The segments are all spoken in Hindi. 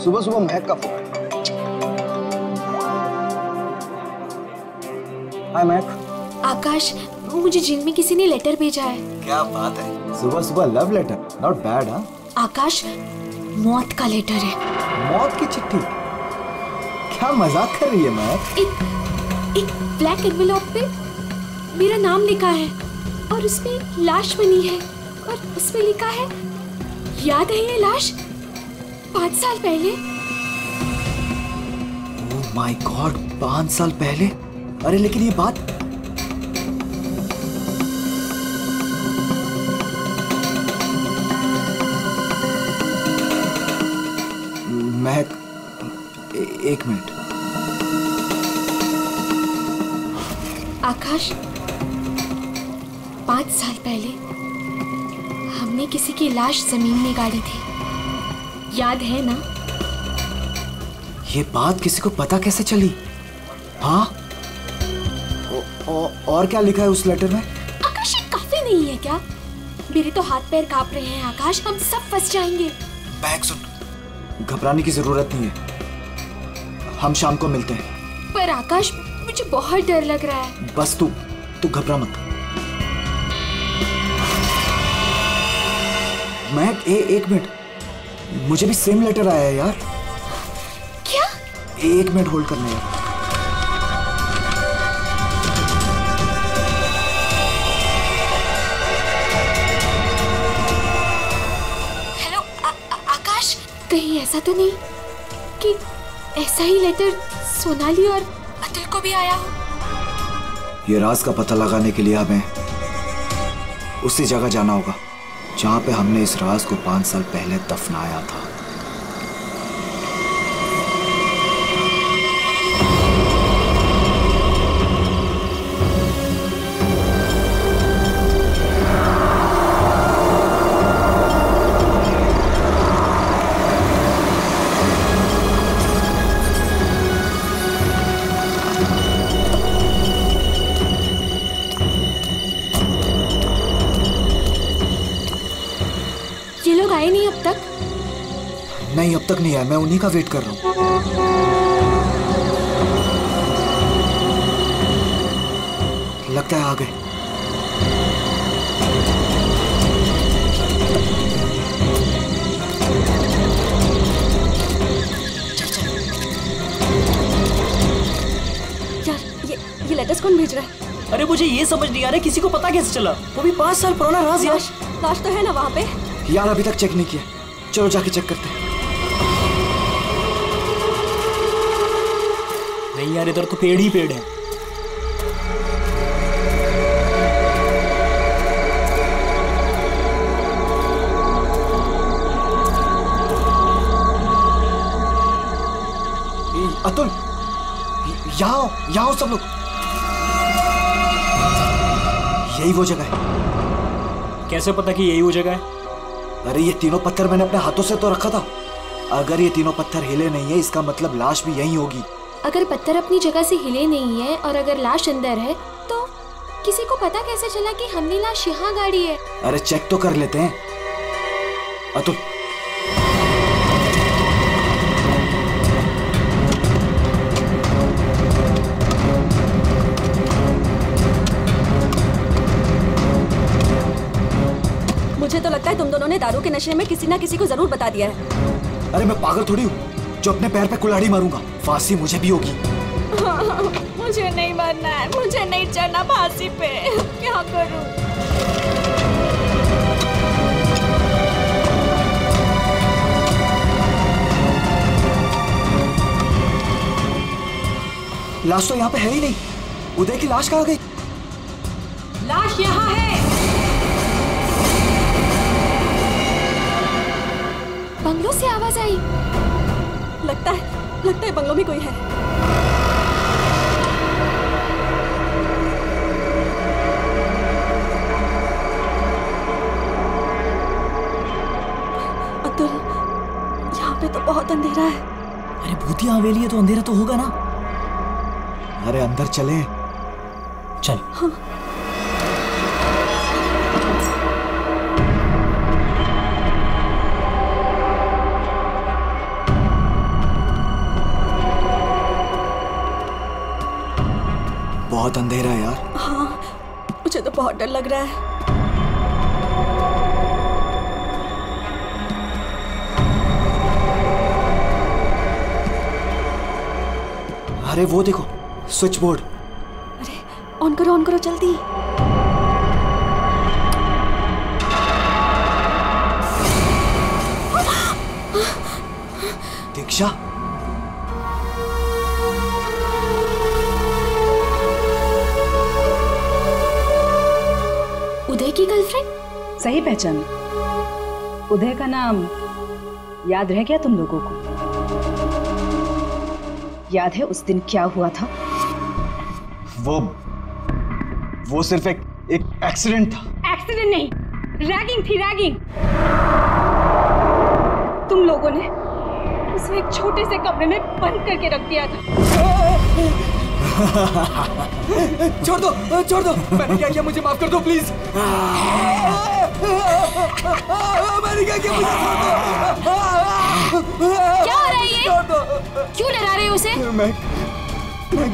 सुबह सुबह महक का फोन। हाय महक। आकाश, मुझे जिन में किसी ने लेटर भेजा है। क्या बात है, सुबह सुबह लव लेटर, नॉट बैड। हाँ आकाश, मौत का लेटर है। मौत की चिट्ठी? क्या मजाक कर रही है महक? एक ब्लैक एनवेलप पे मेरा नाम लिखा है और उसमें लाश बनी है और उसमें लिखा है, याद है ये लाश 5 साल पहले? ओह माय गॉड, 5 साल पहले? अरे लेकिन ये बात महक, एक मिनट। आकाश, 5 साल पहले हमने किसी की लाश जमीन में गाड़ी थी, याद है ना? ये बात किसी को पता कैसे चली? हाँ, और क्या लिखा है उस लेटर में? आकाश, ये काफी नहीं है क्या? मेरे तो हाथ पैर कांप रहे हैं आकाश, हम सब फंस जाएंगे। महक सुन, घबराने की जरूरत नहीं है, हम शाम को मिलते हैं। पर आकाश, मुझे बहुत डर लग रहा है। बस तू घबरा मत। महक, एक मिनट, मुझे भी सेम लेटर आया है यार। क्या? 1 मिनट होल्ड करना यार। हेलो आकाश, कहीं ऐसा तो नहीं कि ऐसा ही लेटर सोनाली और अतुल को भी आया हो? ये राज का पता लगाने के लिए हमें उसी जगह जाना होगा जहां पे हमने इस राज को 5 साल पहले दफनाया था। ये लोग आए नहीं अब तक? नहीं, अब तक नहीं आया, मैं उन्हीं का वेट कर रहा हूं। लगता है आ गए। यार, ये लेटर्स कौन भेज रहा है? अरे मुझे ये समझ नहीं आ रहा किसी को पता कैसे चला, वो भी 5 साल पुराना राज यार। लाश तो है ना वहाँ पे? यार अभी तक चेक नहीं किया, चलो जाके चेक करते हैं। नहीं यार, इधर तो पेड़ ही पेड़ है। अतुल, यहाँ सब लोग। यही वो जगह है। कैसे पता कि यही वो जगह है? अरे ये तीनों पत्थर मैंने अपने हाथों से तो रखा था। अगर ये तीनों पत्थर हिले नहीं है, इसका मतलब लाश भी यहीं होगी। अगर पत्थर अपनी जगह से हिले नहीं है और अगर लाश अंदर है, तो किसी को पता कैसे चला कि हमने लाश यहाँ गाड़ी है? अरे चेक तो कर लेते हैं। अतुल, मुझे तो लगता है तुम दोनों ने दारू के नशे में किसी ना किसी को जरूर बता दिया है। अरे मैं पागल थोड़ी हूँ जो अपने पैर पे कुल्हाड़ी मारूंगा। फांसी मुझे भी होगी। मुझे नहीं मरना है, मुझे नहीं चढ़ना फांसी पे। क्या करूं? लाश तो यहाँ पे है ही नहीं। उदय की लाश कहाँ गई? लाश यहाँ है। बंगलों से आवाज आई। लगता है बंगलों में कोई है। अतुल, यहाँ पे तो बहुत अंधेरा है। अरे भूतिया हवेली है तो अंधेरा तो होगा ना। अरे अंदर चले। चल। हाँ। बहुत अंधेरा है यार। हाँ, मुझे तो बहुत डर लग रहा है। अरे वो देखो, स्विच बोर्ड। अरे ऑन करो जल्दी। दीक्षा, उदय की गर्लफ्रेंड? सही पहचान। उदय का नाम याद रह गया तुम लोगों को? याद है उस दिन क्या हुआ था? वो सिर्फ एक एक्सीडेंट था। एक्सीडेंट नहीं, रैगिंग थी, रैगिंग। तुम लोगों ने उसे एक छोटे से कमरे में बंद करके रख दिया था। छोड़ दो, मैंने क्या किया, मुझे माफ कर दो प्लीज। मैंने क्या किया, मुझे छोड़ दो। क्या हो रहा है ये? क्यों डरा रहे हो उसे? मैक,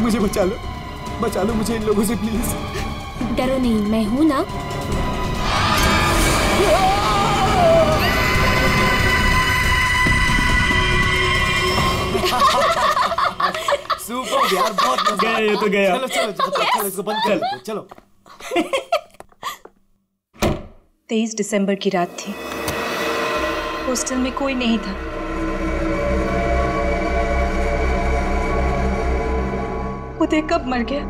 मुझे बचा लो मुझे इन लोगों से प्लीज। डरो नहीं, मैं हूं ना। सुपर यार, बहुत मजा गया ये तो गया। चलो इसको बंद कर दो, चलो। 23 दिसंबर की रात थी। हॉस्टल में कोई नहीं था। उदय कब मर गया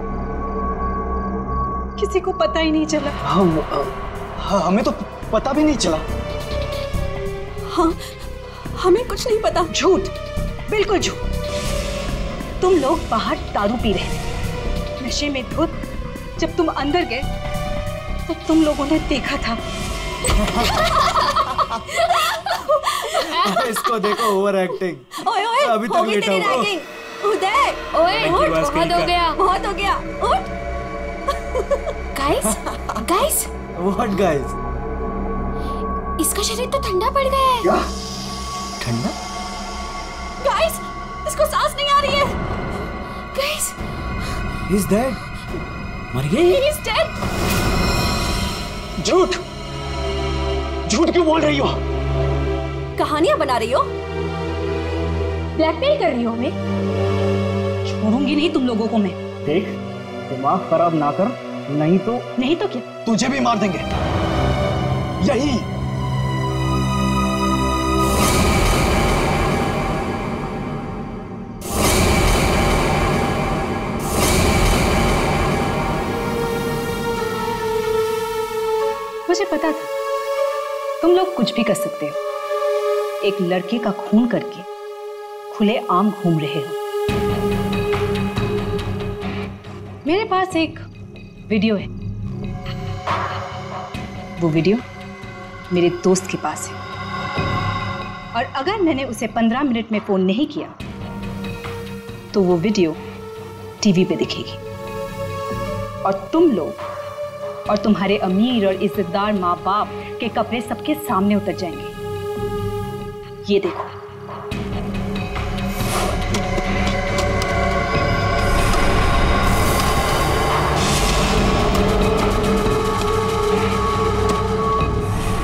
किसी को पता ही नहीं चला। हाँ, हमें तो पता भी नहीं चला। हाँ, हमें कुछ नहीं पता। झूठ, बिल्कुल झूठ। तुम लोग बाहर दारू पी रहे थे, नशे में धुत। जब तुम अंदर गए तो तुम लोगों ने देखा था। इसको देखो, ओवर एक्टिंग। ओए अभी तक लेटा हूँ। उदय, ओए बहुत हो गया। उठ। Guys, what guys? इसका शरीर तो ठंडा पड़ गया है। क्या? ठंडा? गाइस, इसको सांस नहीं आ रही है। Guys, He's dead. मर गई? He's dead. झूठ क्यों बोल रही हो? कहानियां बना रही हो? ब्लैकमेल कर रही हो हमें? छोड़ूंगी नहीं तुम लोगों को मैं। देख, दिमाग खराब ना कर, नहीं तो क्या? तुझे भी मार देंगे। यही। मुझे पता था तुम लोग कुछ भी कर सकते हो। एक लड़के का खून करके खुले आम घूम रहे हो। मेरे पास एक वीडियो है। वो वीडियो मेरे दोस्त के पास है, और अगर मैंने उसे 15 मिनट में फोन नहीं किया तो वो वीडियो टीवी पे दिखेगी, और तुम लोग और तुम्हारे अमीर और इज्जतदार माँ बाप के कपड़े सबके सामने उतर जाएंगे। ये देखो।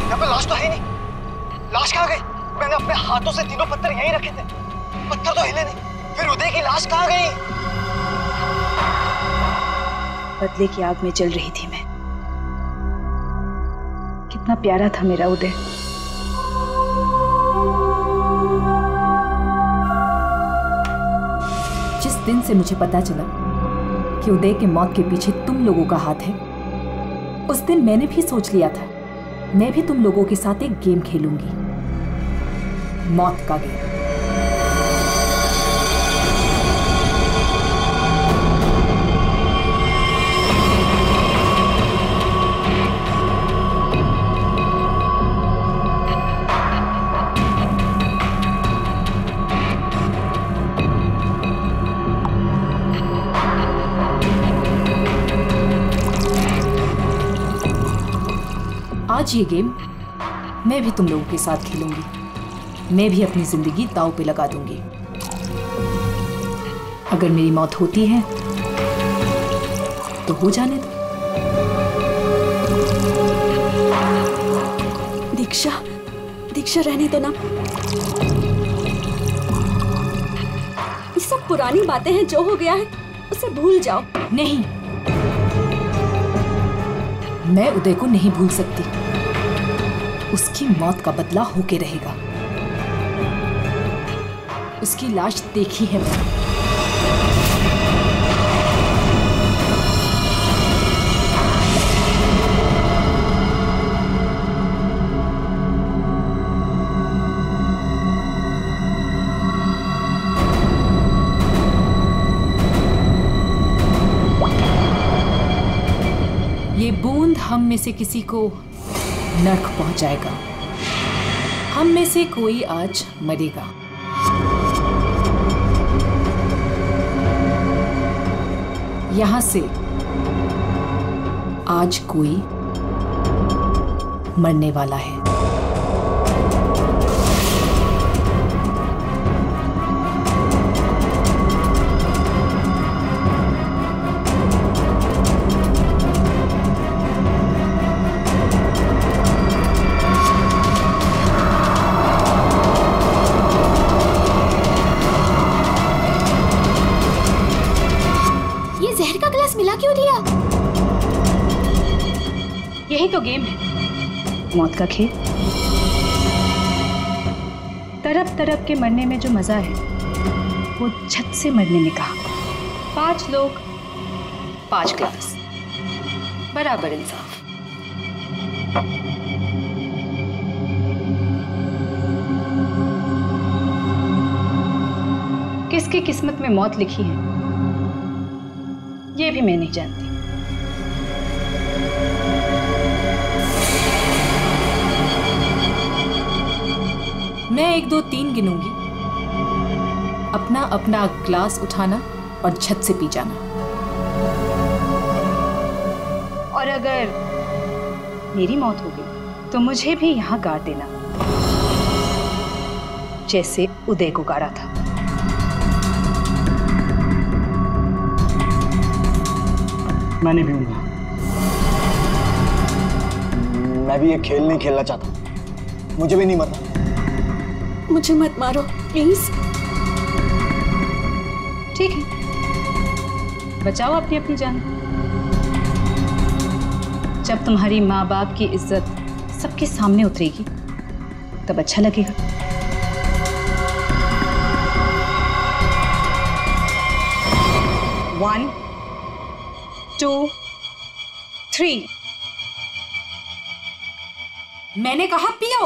यहाँ पे लाश तो है नहीं। लाश कहाँ गई? मैंने अपने हाथों से तीनों पत्थर यहीं रखे थे, पत्थर तो हिले नहीं। फिर उदय की लाश कहाँ गई? बदले की आग में जल रही थी मैं। कितना प्यारा था मेरा उदय। जिस दिन से मुझे पता चला कि उदय के मौत के पीछे तुम लोगों का हाथ है, उस दिन मैंने भी सोच लिया था मैं भी तुम लोगों के साथ एक गेम खेलूंगी, मौत का गेम। आज ये गेम मैं भी तुम लोगों के साथ खेलूंगी। मैं भी अपनी जिंदगी दांव पे लगा दूंगी। अगर मेरी मौत होती है तो हो जाने दो। दीक्षा रहने दो ना। ये सब पुरानी बातें हैं, जो हो गया है उसे भूल जाओ। नहीं, मैं उदय को नहीं भूल सकती। उसकी मौत का बदला होके रहेगा। उसकी लाश देखी है मैंने। ये बूंद हम में से किसी को नर्क पहुंचाएगा। हम में से कोई आज मरेगा। यहां से आज कोई मरने वाला है। यही तो गेम है, मौत का खेल। तरफ तरफ के मरने में जो मजा है वो छत से मरने में कहा। 5 लोग 5 ग्लास, बराबर इंसाफ। किसकी किस्मत में मौत लिखी है ये भी मैं नहीं जानती। मैं 1 2 3 गिनूंगी। अपना अपना ग्लास उठाना और छत से पी जाना। और अगर मेरी मौत हो गई तो मुझे भी यहाँ गाड़ देना, जैसे उदय को गाड़ा था। मैं नहीं पीऊंगा। मैं भी ये खेल नहीं खेलना चाहता। मुझे भी नहीं मरना। मुझे मत मारो प्लीज। ठीक है, बचाओ अपनी अपनी जान। जब तुम्हारी माँ बाप की इज्जत सबके सामने उतरेगी तब अच्छा लगेगा। One, 2, 3। मैंने कहा पियो।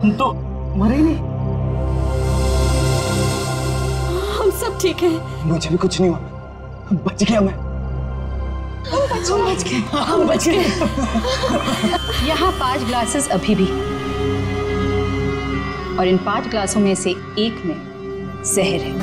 हम तो मरे ही नहीं। हम सब ठीक हैं। मुझे भी कुछ नहीं हुआ। बच गया मैं। हम बच गए। यहाँ 5 ग्लासेस अभी भी, और इन 5 ग्लासों में से एक में जहर है।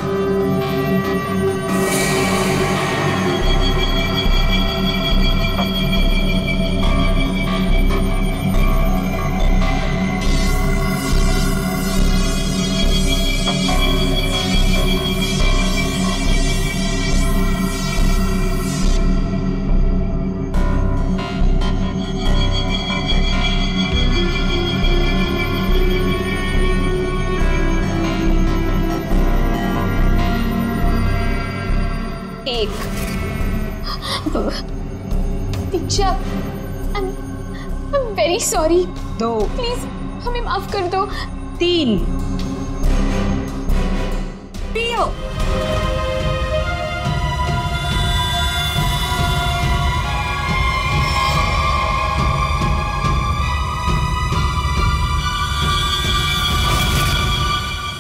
दीक्षा, I'm very sorry। 2, प्लीज हमें माफ कर दो। 3। पियो।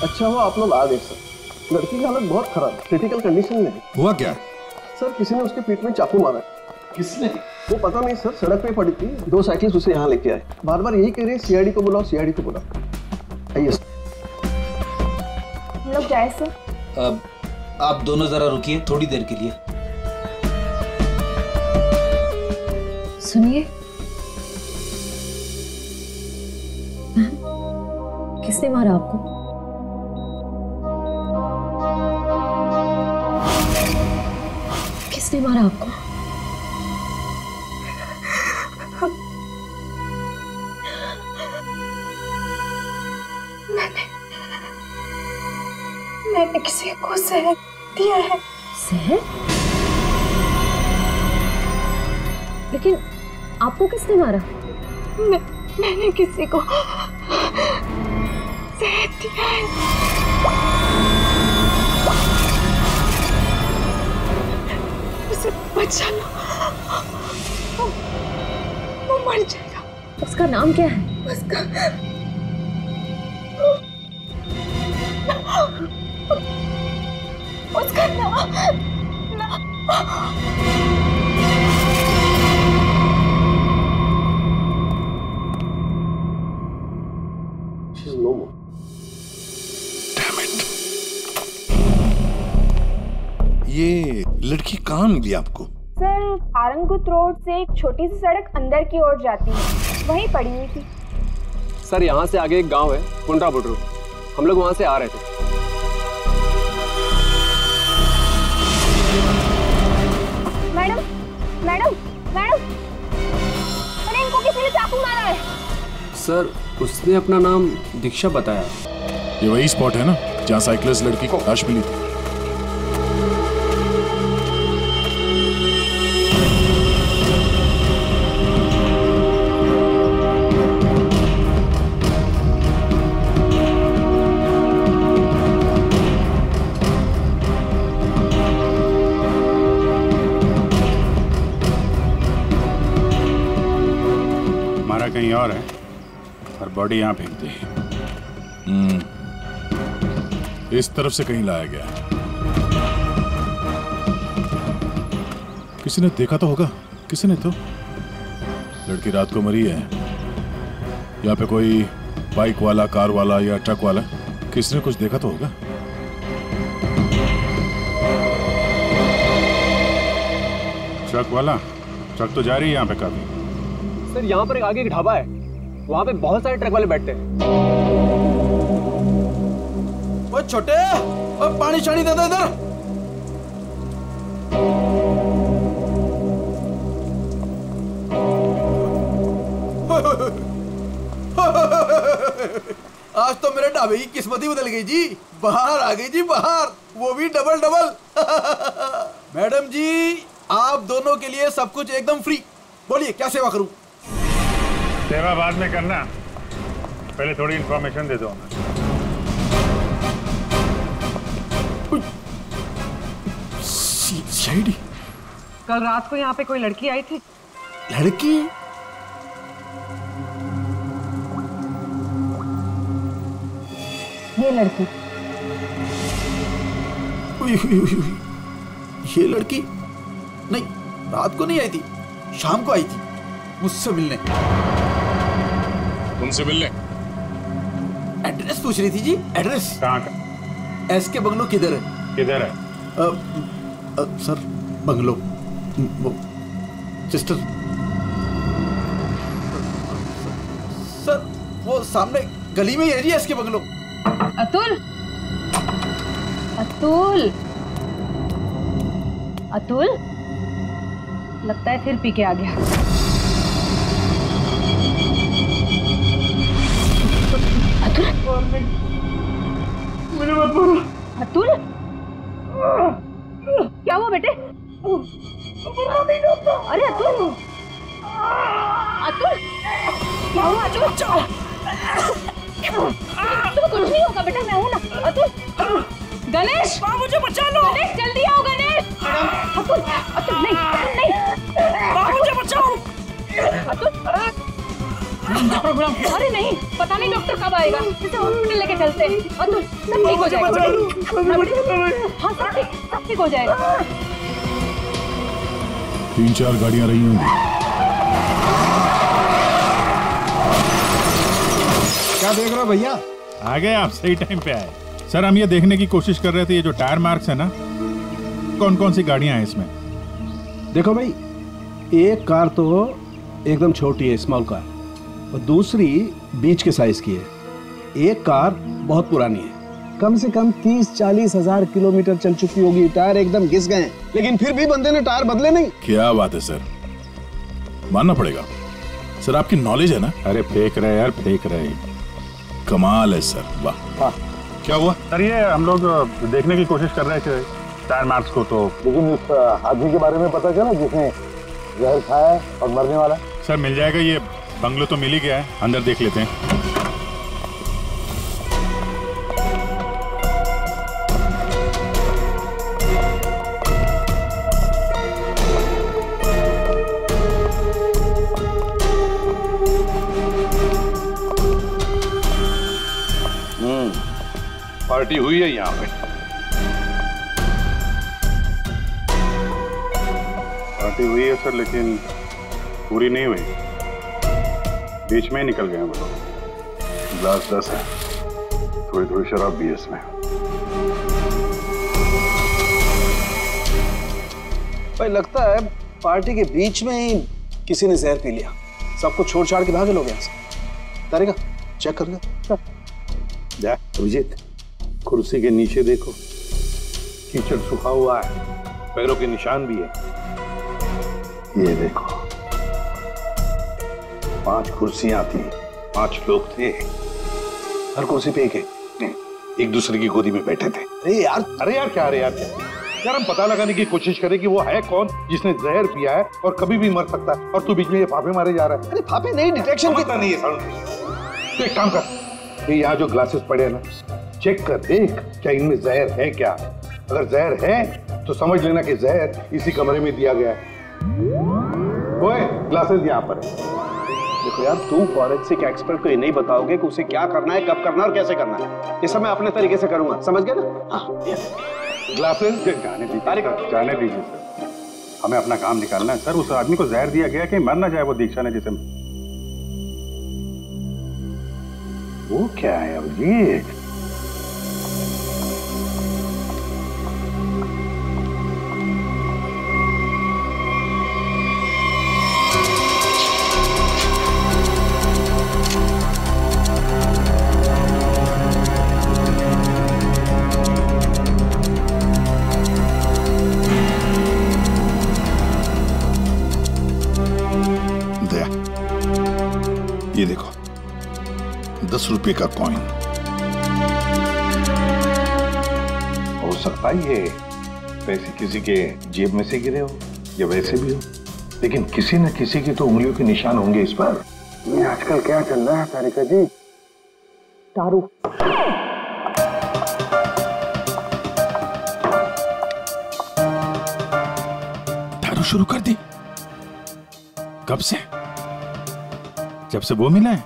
अच्छा हुआ आप लोग आ गए सर। लड़की की हालत बहुत खराब, क्रिटिकल कंडीशन में है। हुआ क्या? सर किसी ने उसके पीठ में चाकू मारा। किसने? वो पता नहीं सर, सड़क पे पड़ी थी। 2 साइकिल्स उसे यहाँ लेके आए। बार बार यही कह रहे हैं सीआईडी को बुलाओ, सीआईडी को बुलाओ। आइए सर। लोग जाए सर? आप दोनों जरा रुकिए थोड़ी देर के लिए। सुनिए, किसने मारा आपको? किसने मारा आपको? मैंने किसी को जहर दिया है। जहर? लेकिन आपको किसने मारा? मैंने किसी को जहर दिया है। उसे बचा लो, वो मर जाएगा। उसका नाम क्या है? उसका ये लड़की कहाँ मिली आपको? सर, आरंगुत रोड से एक छोटी सी सड़क अंदर की ओर जाती है, वहीं पड़ी हुई थी। सर, यहाँ से आगे एक गांव है पुंडरा बुटरू, हम लोग वहां से आ रहे थे। मैडम मैडम मैडम, अरे इनको किसी ने चाकू मारा है। सर, उसने अपना नाम दीक्षा बताया। ये वही स्पॉट है ना जहाँ साइकिलिस्ट लड़की को लाश मिली थी? कहीं और है और बॉडी यहाँ फेंक दी। इस तरफ से कहीं लाया गया। किसी ने देखा तो होगा। किसी ने तो। लड़की रात को मरी है। यहाँ पे कोई बाइक वाला, कार वाला या ट्रक वाला, किसी ने कुछ देखा तो होगा। ट्रक वाला? ट्रक तो जा रही है यहाँ पे काफी। सर, यहाँ पर एक आगे एक ढाबा है, वहाँ पे बहुत सारे ट्रक वाले बैठते हैं। ओ छोटे, ओ पानी शानी दे दो इधर। आज तो मेरे ढाबे की किस्मत ही बदल गई जी। बाहर आ गई जी, बाहर, वो भी डबल डबल। मैडम जी, आप दोनों के लिए सब कुछ एकदम फ्री। बोलिए क्या सेवा करूं? सेवा बाद में करना, पहले थोड़ी इंफॉर्मेशन दे दो। सीआईडी? कल रात को यहाँ पे कोई लड़की आई थी। लड़की? ये लड़की। ये लड़की? नहीं, रात को नहीं आई थी, शाम को आई थी मुझसे मिलने। तुमसे मिलने? एड्रेस पूछ रही थी जी। एड्रेस कहाँ का? एसके बंगलो किधर है? किधर है? सर, बंगलो वो सिस्टर। सर, वो सामने गली में ही है जी एसके बंगलो। अतुल, अतुल, अतुल, लगता है फिर पी के आ गया। अतुल, मुझे मत बोलो। अतुल, क्या हुआ बेटे? अरे अतुल, अतुल, क्या हुआ अतुल? तो कुछ नहीं होगा बेटा, मैं हूं ना। अतुल, गणेश, मुझे बचा लो। गणेश, जल्दी आओ गणेश। अतुल, अतुल, नहीं, नहीं, मुझे बचाओ। अतुल, अरे नहीं, पता नहीं डॉक्टर कब आएगा, इसे हॉस्पिटल लेके चलते हैं। अतुल, सब ठीक हो जाएगा। हाँ, सब ठीक हो जाएगा। 3-4 गाड़ियां रही होंगी। क्या देख रहे हो भैया? आ गए आप, सही टाइम पे आए। सर हम ये देखने की कोशिश कर रहे थे ये जो टायर मार्क्स है ना, कौन कौन सी गाड़ियां हैं इसमें। देखो भाई, एक कार तो एकदम छोटी है, स्मॉल कार, और दूसरी बीच के साइज की है। एक कार बहुत पुरानी है, कम से कम 30-40 हजार किलोमीटर चल चुकी होगी, टायर एकदम घिस गए, लेकिन फिर भी बंदे ने टायर बदले नहीं। क्या बात है सर, मानना पड़ेगा सर, आपकी नॉलेज है ना। अरे फेंक रहे यार, फेंक रहे, कमाल है सर, वाह। हाँ। क्या हुआ सर? ये हम लोग देखने की कोशिश कर रहे थे टायर मार्क्स को, तो लेकिन उस आदमी के बारे में पता चला जिसने जहर खाया और मरने वाला? सर मिल जाएगा, ये बंगलो तो मिल ही गया है, अंदर देख लेते हैं। पार्टी हुई है यहाँ पे। पार्टी हुई है सर, लेकिन पूरी नहीं हुई, बीच में ही निकल गए वो लोग। ग्लास 10 है, थोड़ी थोड़ी शराब भी है इसमें। भाई लगता है पार्टी के बीच में ही किसी ने जहर पी लिया, सबको छोड़ छाड़ के भागे लोग यहाँ से। तारिका चेक कर ले। जा अभिजीत, कुर्सी के नीचे देखो, कीचड़ सूखा हुआ है, पैरों के निशान भी है। ये देखो, 5 कुर्सियां थी, 5 लोग थे, हर कुर्सी पे एक दूसरे की गोदी में बैठे थे। अरे यार क्या यार, हम पता लगाने की कोशिश करें कि वो है कौन जिसने जहर पिया है और कभी भी मर सकता है, और तू बीच में ये फाफे मारे जा रहा है। अरे फाफे नहीं, डिटेक्शन की नहीं है साउंड। तो एक काम कर, ये यहाँ जो ग्लासेस पड़े हैं ना, चेक कर देख क्या इनमें जहर है क्या। अगर जहर है तो समझ लेना कि जहर इसी कमरे में दिया गया है। ओए, ग्लासेस यहाँ पर है। देखो यार, तुम फॉरेंसिक एक्सपर्ट को ये नहीं बताओगे कि उसे क्या करना है, कब करना है और कैसे करना है। ये सब मैं अपने तरीके से करूंगा, समझ गए ना? हाँ, ग्लासेस जाने दीजिए सर, हमें अपना काम निकालना है। सर उस आदमी को जहर दिया गया कि मर ना जाए वो दीक्षा ने जिसे। वो क्या है अभिजीत? ये देखो, 10 रुपए का कॉइन। हो सकता है ये पैसे किसी के जेब में से गिरे हो या वैसे भी हो, लेकिन किसी न किसी की तो उंगलियों के निशान होंगे इस पर। ये आजकल क्या चल रहा है तारिका जी? दारू। दारू शुरू कर दी? कब से? जब से वो मिला है?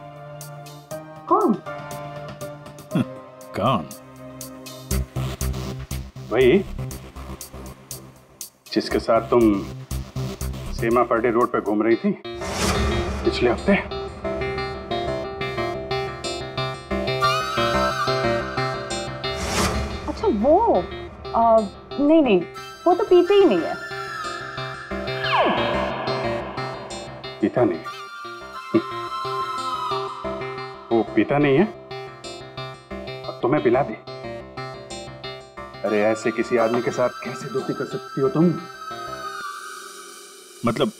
कौन? कौन? भाई जिसके साथ तुम सीमा पर्डे रोड पे घूम रही थी पिछले हफ्ते। अच्छा वो नहीं, वो तो पीते ही नहीं है। पीता नहीं? वो पीता नहीं है और तुम्हें पिला दी? अरे ऐसे किसी आदमी के साथ कैसे दोस्ती कर सकती हो तुम? मतलब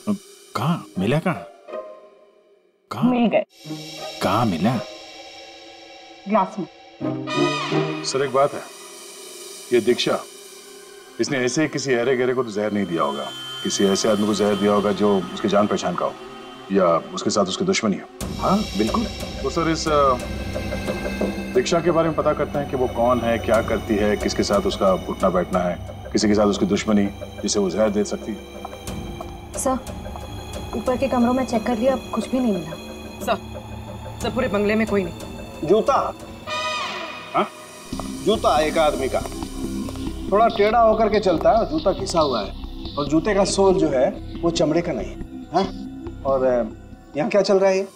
कहाँ मिला? कहाँ मिल गए? कहाँ मिला? ग्लास में। सर एक बात है, ये दीक्षा, इसने ऐसे किसी अरे गहरे को तो जहर नहीं दिया होगा, किसी ऐसे आदमी को जहर दिया होगा जो उसकी जान पहचान का हो या उसके साथ उसकी दुश्मनी हो। हाँ बिल्कुल। तो सर इस दीक्षा के बारे में पता करते हैं कि वो कौन है, क्या करती है, किसके साथ उसका उठना बैठना है, किसी के साथ उसकी दुश्मनी जिसे वो जहर दे सकती है। सर ऊपर के कमरों में चेक कर लिया, कुछ भी नहीं मिला। सर पूरे बंगले में कोई नहीं। जूता? हाँ? जूता एक आदमी का थोड़ा टेढ़ा होकर के चलता है, जूता घिसा हुआ है और जूते का सोल जो है वो चमड़े का नहीं है। और यहाँ क्या चल रहा है?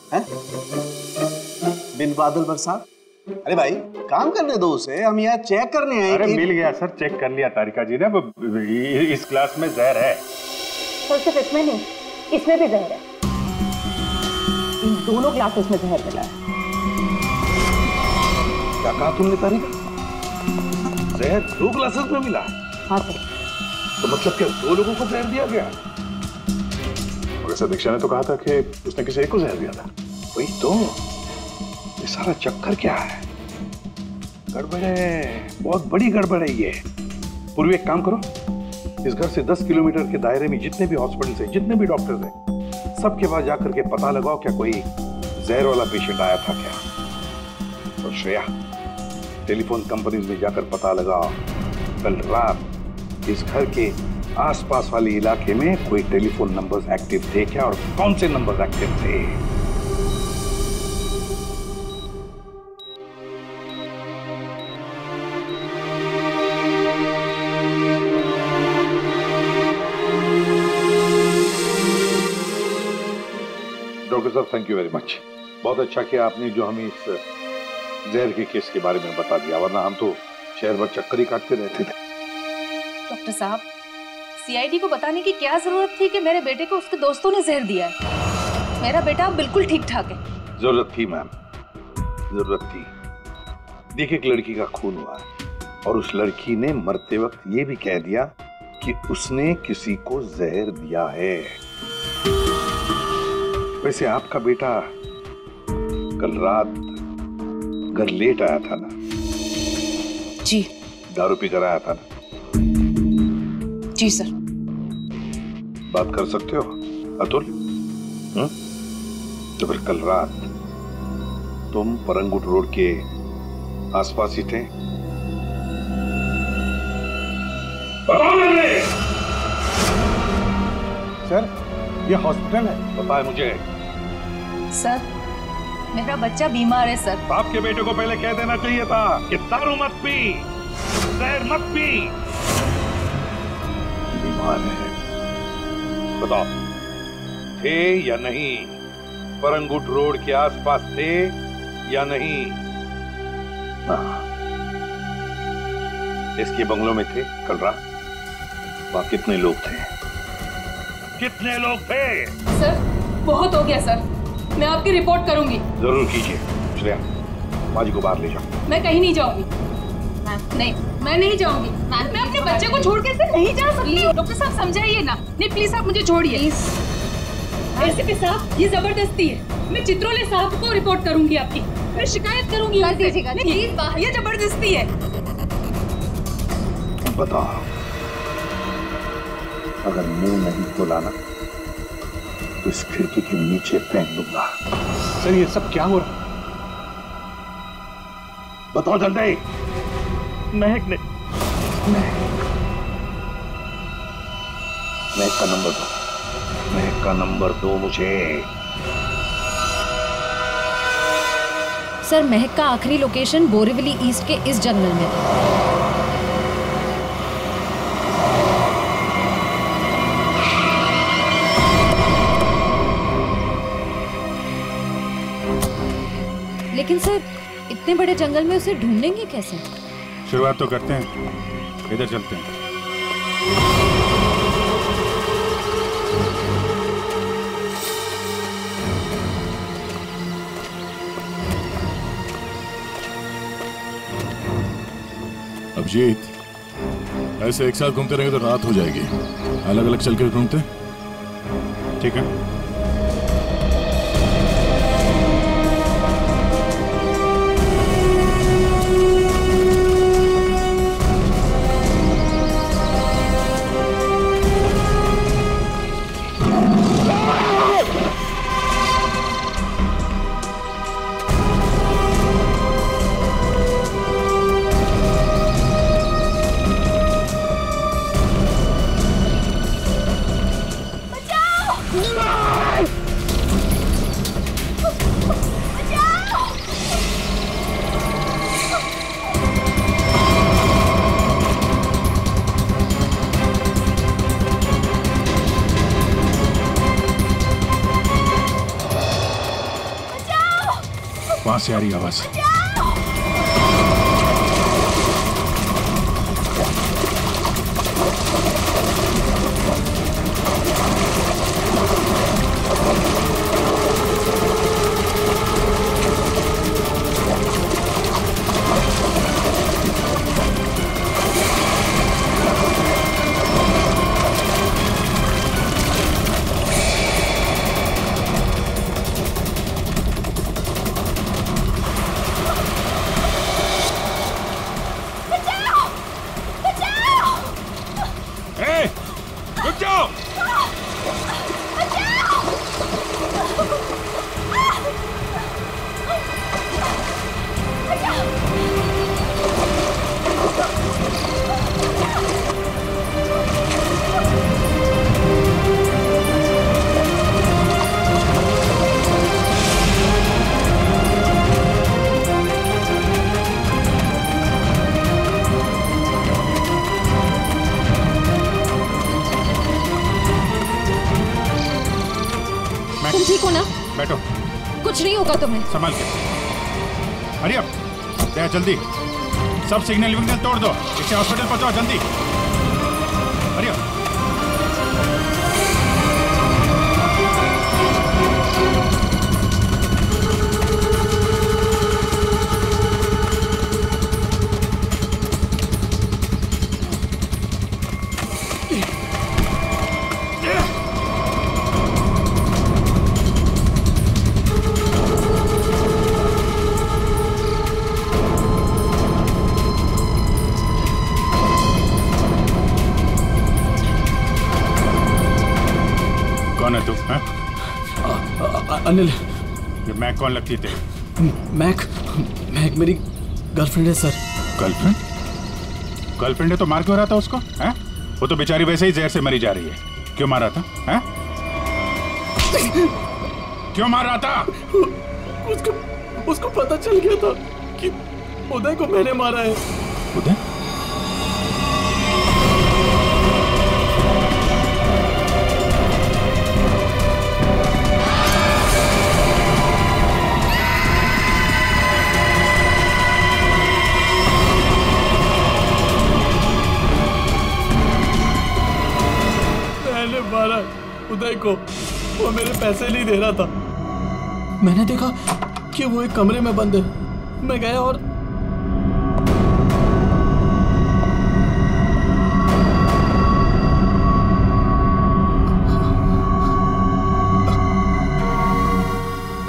बिन बादल बरसात, अरे भाई काम करने दो उसे, हम यहाँ चेक करने आए। अरे मिल गया सर, चेक कर लिया तारिका जी ने। इस क्लास में जहर है। सर सिर्फ इसमें नहीं, इसमें भी जहर है। इन दोनों क्लासेस में जहर मिला है। क्या कहा तुमने तारिका? जहर 2 क्लासेस में मिला? हाँ सर। तो मतलब क्या 2 लोगों को जहर दिया गया? प्रोफेसर दीक्षा ने तो कहा था कि उसने किसी एक को जहर दिया था। वही तो, ये सारा चक्कर क्या है? गड़बड़ है, बहुत बड़ी गड़बड़ है ये। पूर्वी एक काम करो, इस घर से 10 किलोमीटर के दायरे में जितने भी हॉस्पिटल्स हैं, जितने भी डॉक्टर्स हैं, सबके पास जाकर के पता लगाओ क्या कोई जहर वाला पेशेंट आया था क्या। और श्रेया, टेलीफोन कंपनीज में जाकर पता लगाओ कल रात इस घर के आसपास वाले इलाके में कोई टेलीफोन नंबर्स एक्टिव थे क्या, और कौन से नंबर्स एक्टिव थे। डॉक्टर साहब, थैंक यू वेरी मच। बहुत अच्छा किया आपने जो हमें इस जहर के केस के बारे में बता दिया, वरना हम तो शहर भर चक्कर ही काटते रहते थे। डॉक्टर साहब, सीआईडी को बताने की क्या जरूरत थी कि मेरे बेटे को उसके दोस्तों ने जहर दिया है। मेरा बेटा बिल्कुल ठीक ठाक है। जरूरत थी मैम, जरूरत थी। देखिए, एक लड़की का खून हुआ है और उस लड़की ने मरते वक्त ये भी कह दिया कि उसने किसी को जहर दिया है। वैसे आपका बेटा कल रात घर लेट आया था ना? जी। दारू पी कर आया था ना? जी सर। बात कर सकते हो अतुल? तो फिर कल रात तुम परंगुट रोड के आसपास ही थे? सर, ये हॉस्पिटल है। पता है मुझे। सर, मेरा बच्चा बीमार है सर। आपके बेटे को पहले कह देना चाहिए था कि दारू मत पी, जहर मत पी। बीमार है। बताओ, थे या नहीं? परंगुट रोड के आसपास थे या नहीं? इसके बंगलों में थे कल रात? वहां कितने लोग थे? कितने लोग थे? सर, बहुत हो गया सर, मैं आपकी रिपोर्ट करूंगी। जरूर कीजिए। श्रेया, माँ जी को बाहर ले जाओ। मैं कहीं नहीं जाऊंगी। नहीं, मैं नहीं जाऊंगी। मैं अपने बच्चे को छोड़ के नहीं जा सकती। डॉक्टर साहब समझाइए ना। नहीं प्लीज आप मुझे छोड़िए। एसीपी साहब, ये जबरदस्ती है। मैं चित्रोले साहब को रिपोर्ट करूंगी आपकी। मैं शिकायत करूंगी। ये जबरदस्ती है। बताओ, अगर मुंह नहीं खोला ना तो इस खिड़की के नीचे फेंक दूंगा। सर, ये सब क्या हो रहा? बताओ जल्दी। महक ने। महक का नंबर दो। महक का नंबर दो मुझे। सर, महक का आखिरी लोकेशन बोरीवली ईस्ट के इस जंगल में। लेकिन सर, इतने बड़े जंगल में उसे ढूंढेंगे कैसे? शुरुआत तो करते हैं, इधर चलते हैं। अभिजीत, ऐसे एक साथ घूमते रहेंगे तो रात हो जाएगी। अलग अलग चल के घूमते। ठीक है। वहां से आ रही आवाज। बैठो। कुछ नहीं होगा तुम्हें। संभाल के। हरी अप, दया जल्दी, सब सिग्नल विग्नल तोड़ दो, इसे हॉस्पिटल पहुंचाओ जल्दी। Hurry up. कौन है तू? अनिल। ये मैक कौन लगती है तेरी? मैक मेरी गर्लफ्रेंड है सर। गर्लफ्रेंड? गर्लफ्रेंड है तो मार क्यों रहा था उसको? हैं? वो तो बेचारी वैसे ही जहर से मरी जा रही है। क्यों मार रहा था? हैं? क्यों मार रहा था? उसको पता चल गया था कि उदय को मैंने मारा है। उदय? मारा उदय को, वो मेरे पैसे नहीं दे रहा था। मैंने देखा कि वो एक कमरे में बंद है। मैं गया और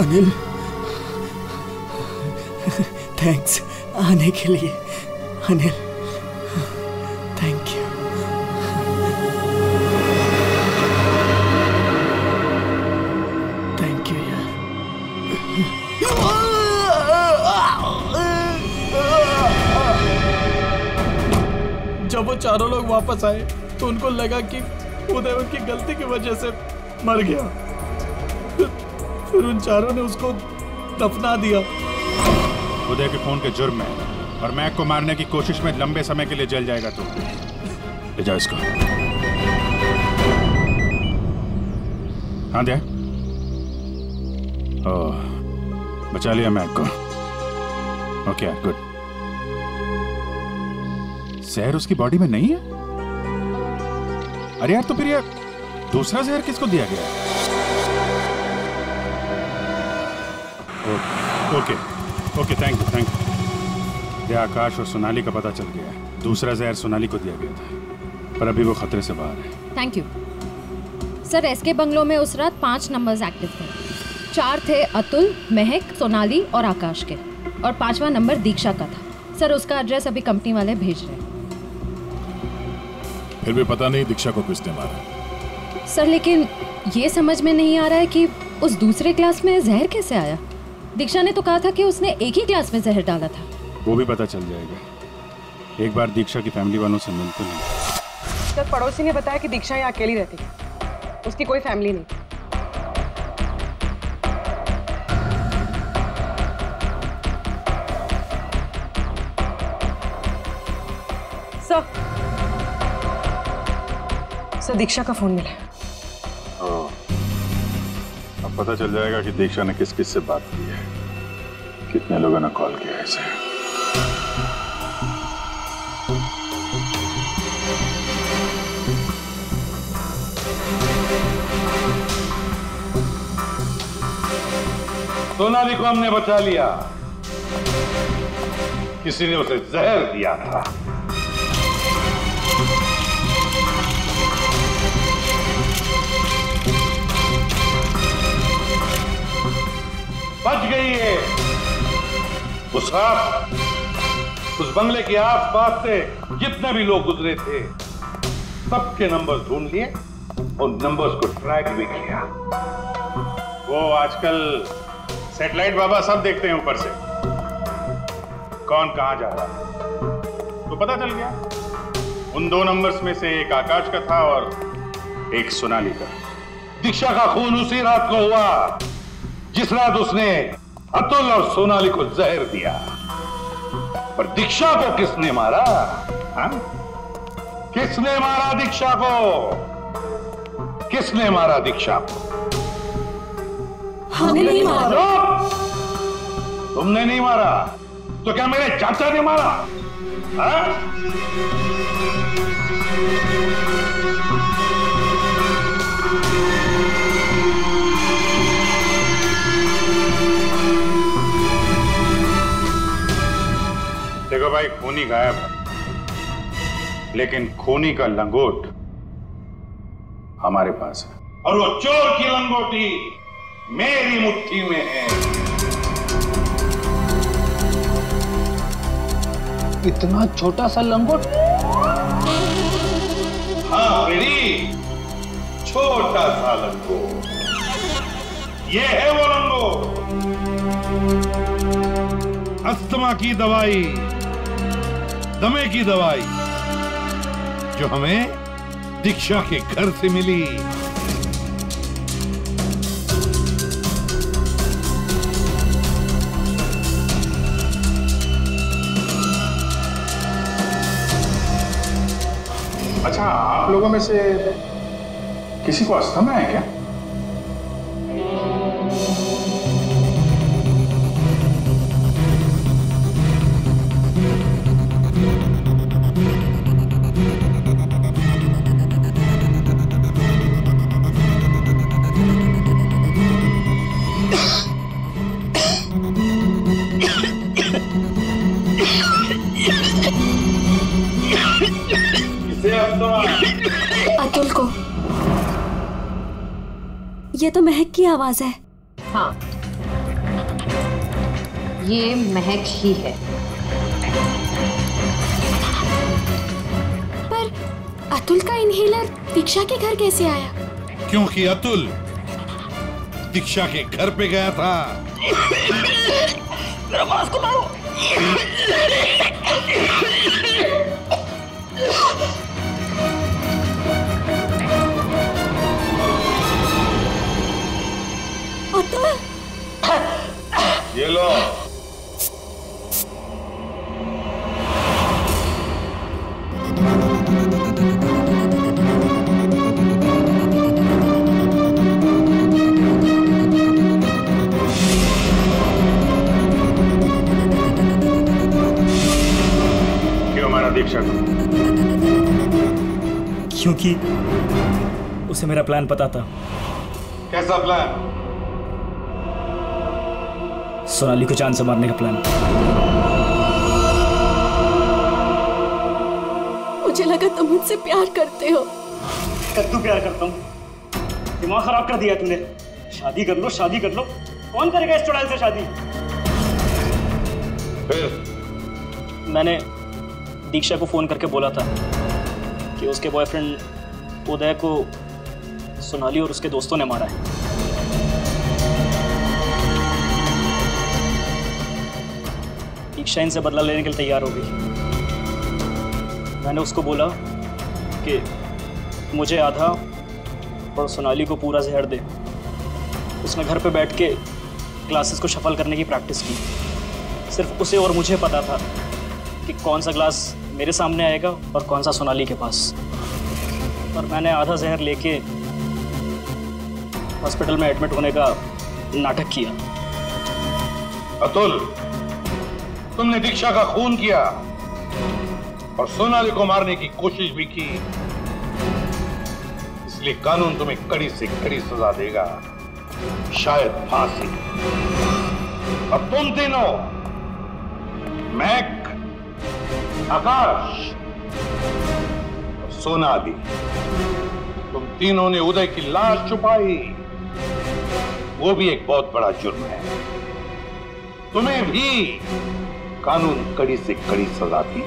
अनिल, थैंक्स आने के लिए। Anil, thank you. जब वो चारों लोग वापस आए तो उनको लगा कि उदय उनकी गलती की वजह से मर गया। फिर उन चारों ने उसको दफना दिया। उदय के खून के जुर्म में और मैक को मारने की कोशिश में लंबे समय के लिए जल जाएगा तू। ले जाओ इसको। हाँ दे। ओह, बचा लिया मैक को। Okay good. जहर उसकी बॉडी में नहीं है? अरे यार, तो फिर ये दूसरा जहर किसको दिया गया? Okay thank you. ये आकाश और सोनाली का पता चल गया है। दूसरा जहर सोनाली को दिया गया था, पर अभी वो खतरे से बाहर है। Thank you sir. SK bungalow में उस रात 5 नंबर्स एक्टिव थे। 4 थे अतुल, महक, सोनाली और आकाश के, और 5वां नंबर दीक्षा का था। सर उसका एड्रेस अभी कंपनी वाले भेज रहे हैं। फिर भी पता नहीं दीक्षा को किसने मारा। सर लेकिन ये समझ में नहीं आ रहा है कि उस दूसरे क्लास में जहर कैसे आया। दीक्षा ने तो कहा था कि उसने एक ही क्लास में जहर डाला था। वो भी पता चल जाएगा। एक बार दीक्षा की फैमिली वालों से मिलते हैं। सर पड़ोसी ने बताया कि दीक्षा यहाँ अकेली रहती है, उसकी कोई फैमिली नहीं। सर दीक्षा का फोन मिला। अब पता चल जाएगा कि दीक्षा ने किस किस से बात की है, कितने लोगों ने कॉल किया है इसे। सोनाली को हमने बचा लिया। किसी ने उसे जहर दिया था। बच गई है। उस रात उस बंगले के आसपास से जितने भी लोग गुजरे थे सबके नंबर ढूंढ लिए और नंबर्स को ट्रैक भी किया। वो आजकल सैटेलाइट बाबा सब देखते हैं ऊपर से, कौन कहां जा रहा है। तो पता चल गया उन 2 नंबर्स में से एक आकाश का था और एक सोनाली का। दीक्षा का खून उसी रात को हुआ जिस रात उसने अतुल और सोनाली को जहर दिया। पर दीक्षा को किसने मारा? हाँ? किसने मारा दीक्षा को? किसने मारा दीक्षा को? हमने नहीं मारा। तुमने नहीं मारा तो क्या मेरे चाचा ने मारा? हाँ? देखो भाई, खूनी गायब है, लेकिन खूनी का लंगोट हमारे पास है, और वो चोर की लंगोटी मेरी मुट्ठी में है। इतना छोटा सा लंगोट? हाँ फ्रेडी, छोटा सा लंगोट। ये है वो लंगोट। अस्थमा की दवाई, दमे की दवाई, जो हमें दीक्षा के घर से मिली। अच्छा, आप लोगों में से किसी को अस्थमा है क्या? अतुल को। ये तो महक की आवाज है। हाँ, ये महक ही है। पर अतुल का इनहेलर दीक्षा के घर कैसे आया? क्योंकि अतुल दीक्षा के घर पे गया था। को मारो। ये लो। क्यों मारा दीक्षा को? क्योंकि उसे मेरा प्लान पता था। कैसा प्लान? सोनाली को जान से मारने का प्लान। मुझे लगा तुम मुझसे प्यार करते हो। कद्दू प्यार करता हूँ? दिमाग खराब कर दिया तूने। शादी कर लो, शादी कर लो। कौन करेगा इस चुड़ैल से शादी? फिर मैंने दीक्षा को फोन करके बोला था कि उसके बॉयफ्रेंड उदय को सोनाली और उसके दोस्तों ने मारा है। दीक्षा इनसे बदला लेने के लिए तैयार हो गई। मैंने उसको बोला कि मुझे आधा और सोनाली को पूरा जहर दे। उसने घर पे बैठ के ग्लासेस को शफल करने की प्रैक्टिस की। सिर्फ उसे और मुझे पता था कि कौन सा ग्लास मेरे सामने आएगा और कौन सा सोनाली के पास। और मैंने आधा जहर लेके हॉस्पिटल में एडमिट होने का नाटक किया। अतुल, तुमने दीक्षा का खून किया और सोनाली को मारने की कोशिश भी की, इसलिए कानून तुम्हें कड़ी से कड़ी सजा देगा, शायद फांसी। अब तुम तीनों, महक, आकाश और सोनाली, तुम तीनों ने उदय की लाश छुपाई। वो भी एक बहुत बड़ा जुर्म है। तुम्हें भी कानून कड़ी से कड़ी सजा दी।